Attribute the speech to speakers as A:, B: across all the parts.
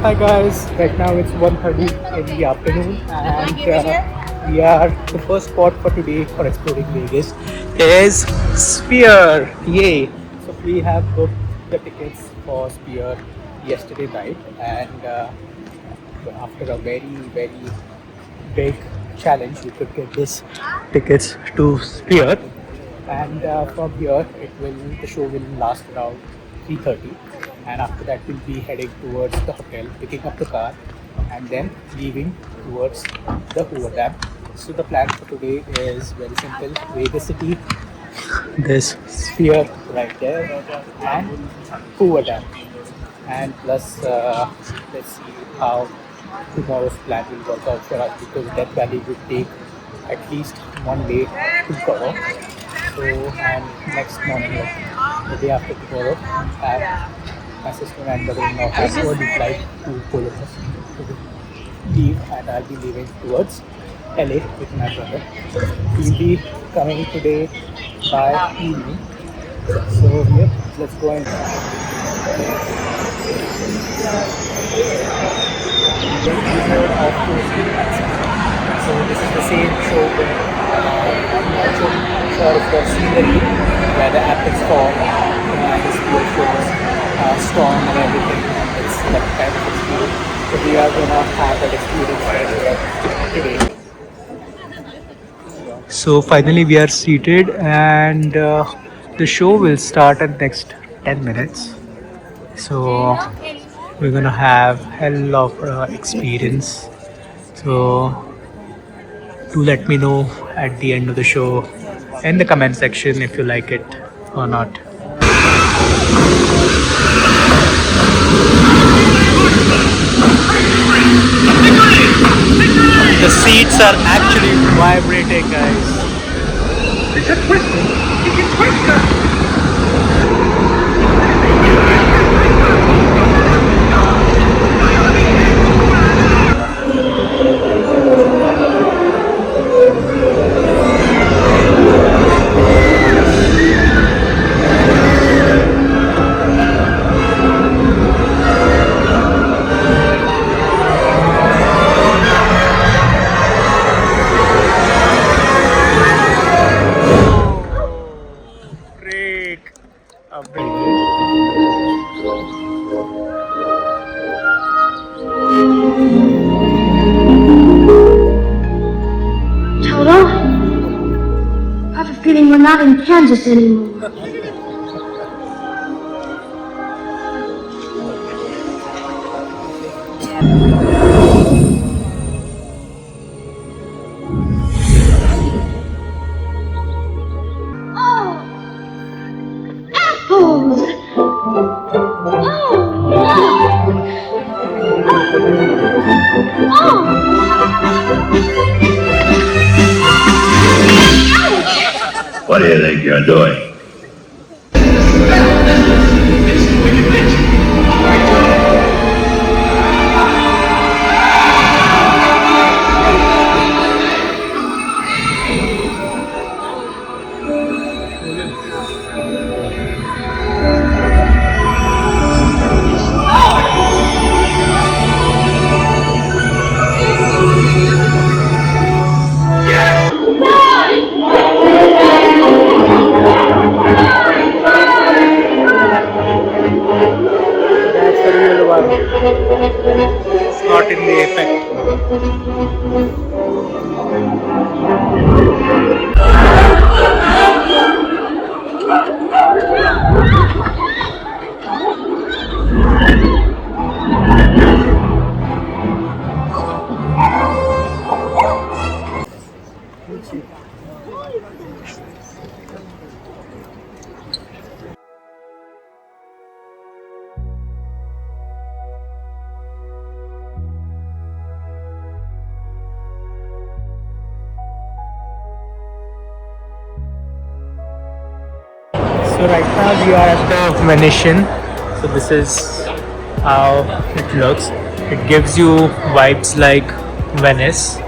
A: Hi guys, right now it's 1:30 in the afternoon and we are the first spot for today for exploring Vegas is Sphere. Yay! So we have booked the tickets for Sphere yesterday night and after a very big challenge we could get this tickets to Sphere and from here the show will last around 3:30 and after that we'll be heading towards the hotel, picking up the car and then leaving towards the Hoover Dam. So the plan for today is very simple: Vegas City, this Sphere right there, and Hoover Dam. And plus, let's see how tomorrow's plan will work out for us because Death Valley will take at least one day to cover. So, and next morning, like the day after tomorrow, my sister and brother-in-law have early flight to Columbus to leave, and I'll be leaving towards LA with my brother. We'll be coming today by evening. So, yep, let's go and so this is the same show where I'm not sure if you've seen the reel where the epics form, the spear shows, storm and everything. It's that kind of experience. So we are gonna have that experience right here today. So finally we are seated and the show will start at next 10 minutes. So we're gonna have hell of experience. So do let me know at the end of the show in the comment section if you like it or not. The seats are actually vibrating, guys. It's a twister. It's a twister.
B: Toto, I have a feeling we're not in Kansas anymore. Oh, apples!
C: What do you think you're doing?
A: That's the real one. It's not in the effect. So right now we are at the Venetian. So this is how it looks. It gives you vibes like Venice.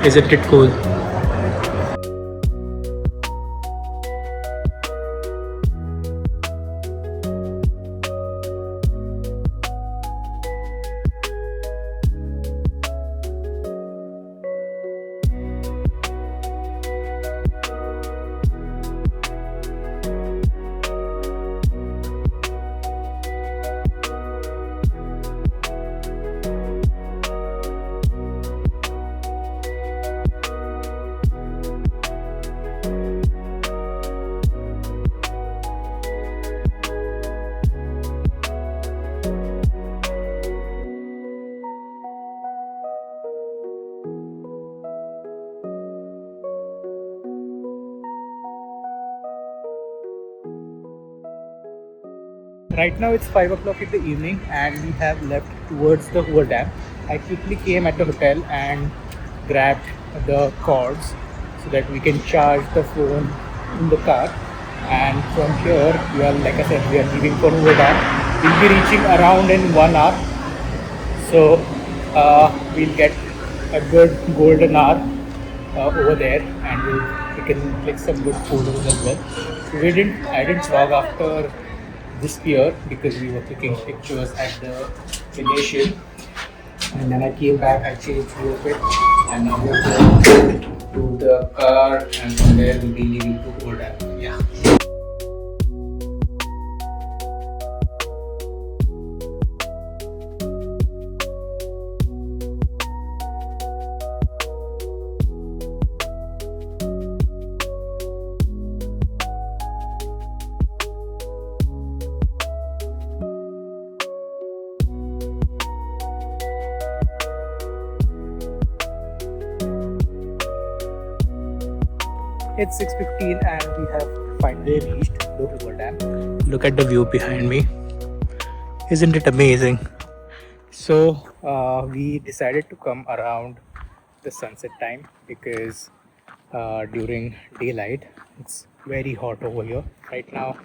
A: Isn't it cool? Right now it's 5 o'clock in the evening and we have left towards the Hoover Dam. I quickly came at the hotel and grabbed the cords so that we can charge the phone in the car. And from here, we are, like I said, we are leaving for Hoover Dam. We'll be reaching around in 1 hour. So we'll get a good golden hour over there, and we can click some good photos as well. I didn't vlog after this pier because we were taking pictures at the initial, and then I came back, I changed the outfit, and now we're going to the car, and from there we'll be leaving to Old Dam. Yeah. It's 6:15 and we have finally reached the Hoover Dam. Look at the view behind me. Isn't it amazing? So we decided to come around the sunset time because during daylight it's very hot over here. Right now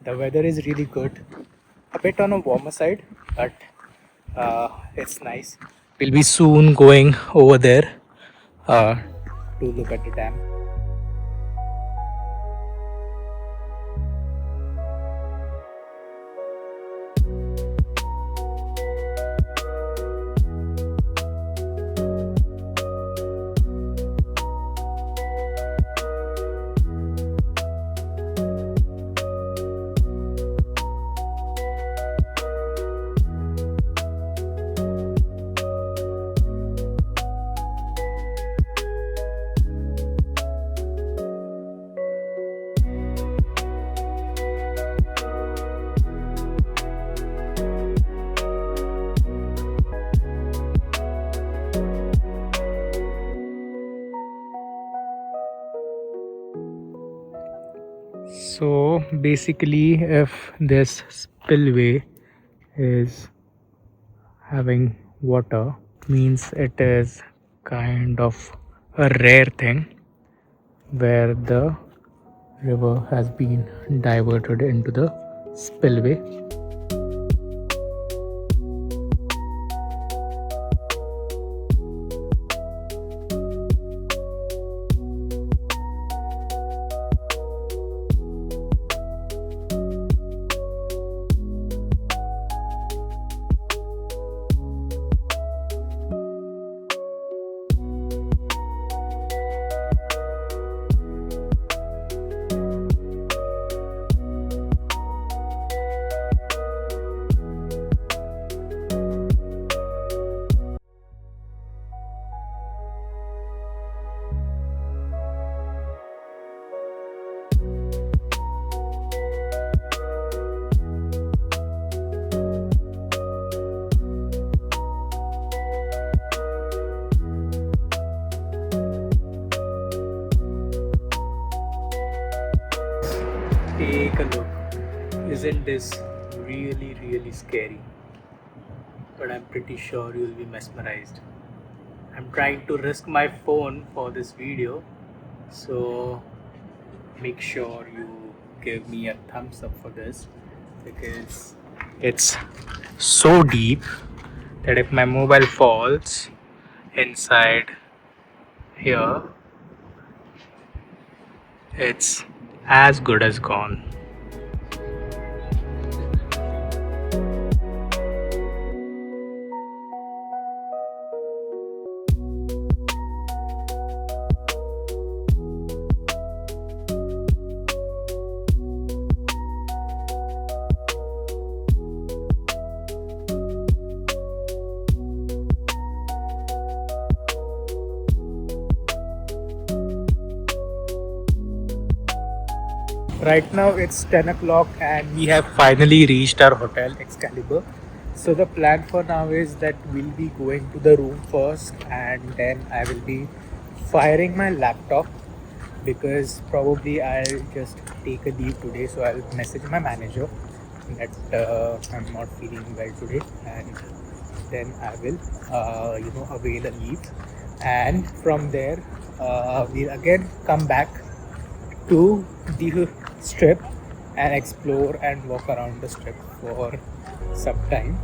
A: the weather is really good. A bit on a warmer side, but it's nice. We'll be soon going over there to look at the dam. So basically, if this spillway is having water, means it is kind of a rare thing where the river has been diverted into the spillway. Take a look. Isn't this really scary? But I'm pretty sure you'll be mesmerized. I'm trying to risk my phone for this video, so make sure you give me a thumbs up for this because it's so deep that if my mobile falls inside here, it's as good as gone. Right now it's 10 o'clock and we have finally reached our hotel Excalibur. So the plan for now is that we'll be going to the room first and then I will be firing my laptop because probably I'll just take a leave today, so I'll message my manager that I'm not feeling well today, and then I will avail a leave, and from there we'll again come back to the strip and explore and walk around the strip for some time.